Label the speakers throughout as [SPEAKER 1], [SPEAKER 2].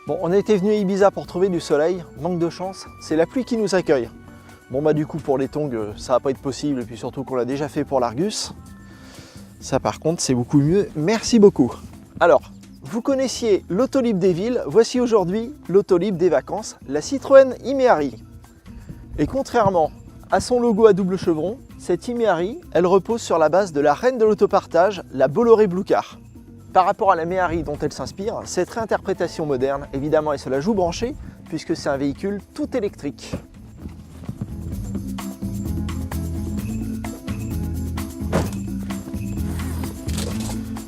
[SPEAKER 1] Bon, on était venu à Ibiza pour trouver du soleil, manque de chance, c'est la pluie qui nous accueille. Bon bah du coup pour les tongs ça va pas être possible et puis surtout qu'on l'a déjà fait pour l'Argus. Ça par contre c'est beaucoup mieux, merci beaucoup. Alors, vous connaissiez l'autolib des villes, voici aujourd'hui l'autolib des vacances, la Citroën Imeari. Et contrairement à son logo à double chevron, cette Imeari, elle repose sur la base de la reine de l'autopartage, la Bolloré Blue Car. Par rapport à la Méhari dont elle s'inspire, cette réinterprétation moderne, évidemment, elle se la joue branchée, puisque c'est un véhicule tout électrique.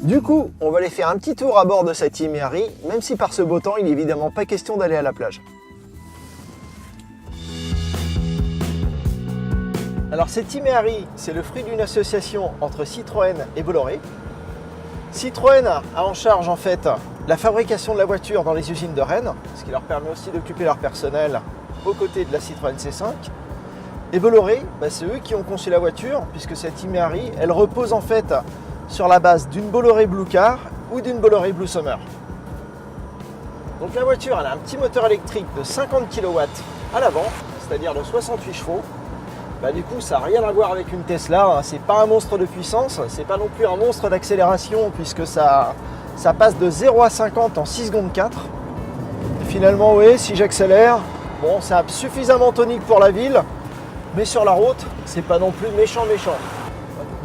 [SPEAKER 1] Du coup, on va aller faire un petit tour à bord de cette Imeari, même si par ce beau temps, il n'est évidemment pas question d'aller à la plage. Alors cette Imeari, c'est le fruit d'une association entre Citroën et Bolloré. Citroën a en charge en fait la fabrication de la voiture dans les usines de Rennes, ce qui leur permet aussi d'occuper leur personnel aux côtés de la Citroën C5. Et Bolloré, c'est eux qui ont conçu la voiture, puisque cette Imeari, elle repose en fait sur la base d'une Bolloré Blue Car ou d'une Bolloré Blue Summer. Donc la voiture, elle a un petit moteur électrique de 50 kW à l'avant, c'est-à-dire de 68 chevaux. Du coup, ça n'a rien à voir avec une Tesla, c'est pas un monstre de puissance, c'est pas non plus un monstre d'accélération puisque ça passe de 0 à 50 en 6 secondes 4. Et finalement, oui, si j'accélère, bon, c'est suffisamment tonique pour la ville, mais sur la route, c'est pas non plus méchant.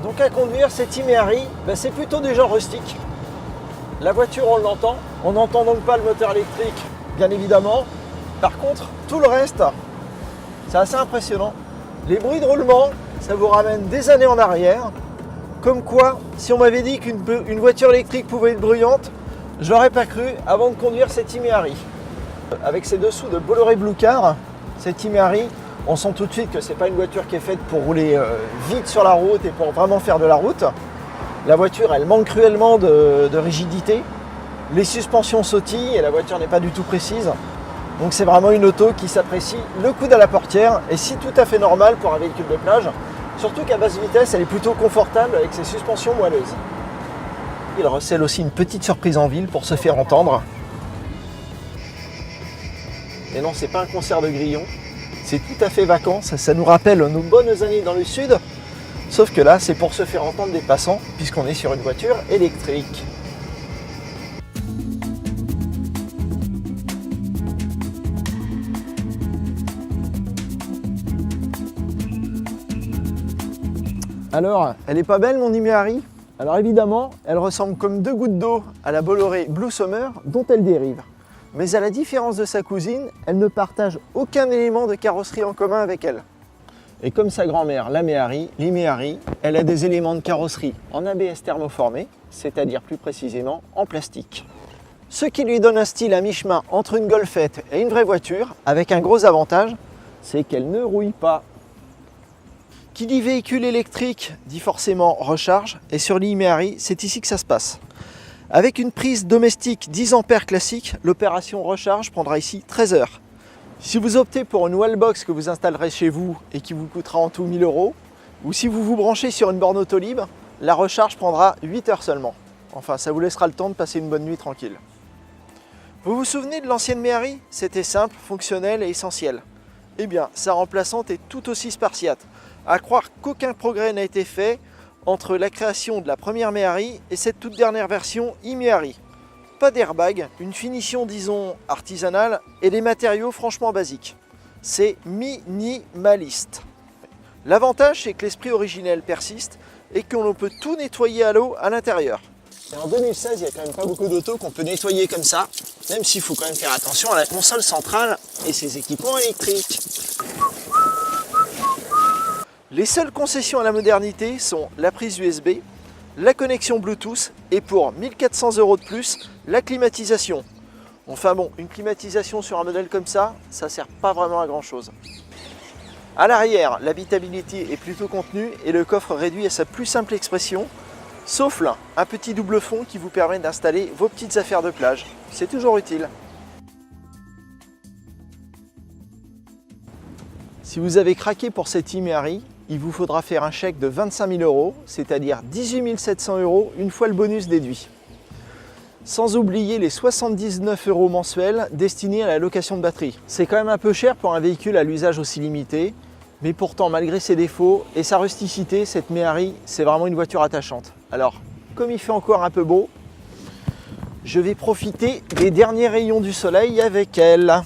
[SPEAKER 1] Donc à conduire, cette Imeari, c'est plutôt du genre rustique. La voiture, on n'entend donc pas le moteur électrique, bien évidemment. Par contre, tout le reste, c'est assez impressionnant. Les bruits de roulement, ça vous ramène des années en arrière. Comme quoi, si on m'avait dit qu'une voiture électrique pouvait être bruyante, je l'aurais pas cru avant de conduire cette Imeari. Avec ses dessous de Bolloré Blue Car, cette Imeari, on sent tout de suite que c'est pas une voiture qui est faite pour rouler vite sur la route et pour vraiment faire de la route. La voiture, elle manque cruellement de rigidité. Les suspensions sautillent et la voiture n'est pas du tout précise. Donc c'est vraiment une auto qui s'apprécie le coude à la portière et c'est tout à fait normal pour un véhicule de plage. Surtout qu'à basse vitesse, elle est plutôt confortable avec ses suspensions moelleuses. Il recèle aussi une petite surprise en ville pour se faire entendre. Et non, c'est pas un concert de grillons, c'est tout à fait vacances, ça nous rappelle nos bonnes années dans le sud. Sauf que là, c'est pour se faire entendre des passants puisqu'on est sur une voiture électrique. Alors, elle est pas belle mon Imeari? Alors évidemment, elle ressemble comme deux gouttes d'eau à la Bolloré Blue Summer dont elle dérive. Mais à la différence de sa cousine, elle ne partage aucun élément de carrosserie en commun avec elle. Et comme sa grand-mère, la Méhari, l'Imeari, elle a des éléments de carrosserie en ABS thermoformé, c'est-à-dire plus précisément en plastique. Ce qui lui donne un style à mi-chemin entre une golfette et une vraie voiture, avec un gros avantage, c'est qu'elle ne rouille pas. Qui dit véhicule électrique dit forcément recharge, et sur l'Imeari, c'est ici que ça se passe. Avec une prise domestique 10 ampères classique, l'opération recharge prendra ici 13 heures. Si vous optez pour une wallbox que vous installerez chez vous et qui vous coûtera en tout 1000 €, ou si vous vous branchez sur une borne Autolib, la recharge prendra 8 heures seulement. Enfin, ça vous laissera le temps de passer une bonne nuit tranquille. Vous vous souvenez de l'ancienne Méhari? C'était simple, fonctionnel et essentiel. Eh bien, sa remplaçante est tout aussi spartiate. À croire qu'aucun progrès n'a été fait entre la création de la première Méhari et cette toute dernière version Imeari. Pas d'airbag, une finition disons artisanale et des matériaux franchement basiques. C'est minimaliste. L'avantage c'est que l'esprit originel persiste et que l'on peut tout nettoyer à l'eau à l'intérieur. Et en 2016, il n'y a quand même pas beaucoup d'autos qu'on peut nettoyer comme ça, même s'il faut quand même faire attention à la console centrale et ses équipements électriques. Les seules concessions à la modernité sont la prise USB, la connexion Bluetooth et pour 1400 € de plus, la climatisation. Enfin bon, une climatisation sur un modèle comme ça, ça sert pas vraiment à grand chose. À l'arrière, l'habitabilité est plutôt contenue et le coffre réduit à sa plus simple expression, sauf là, un petit double fond qui vous permet d'installer vos petites affaires de plage. C'est toujours utile. Si vous avez craqué pour cette Imeari, il vous faudra faire un chèque de 25 000 €, c'est-à-dire 18 700 € une fois le bonus déduit. Sans oublier les 79 € mensuels destinés à la location de batterie. C'est quand même un peu cher pour un véhicule à l'usage aussi limité, mais pourtant malgré ses défauts et sa rusticité, cette Méhari, c'est vraiment une voiture attachante. Alors, comme il fait encore un peu beau, je vais profiter des derniers rayons du soleil avec elle.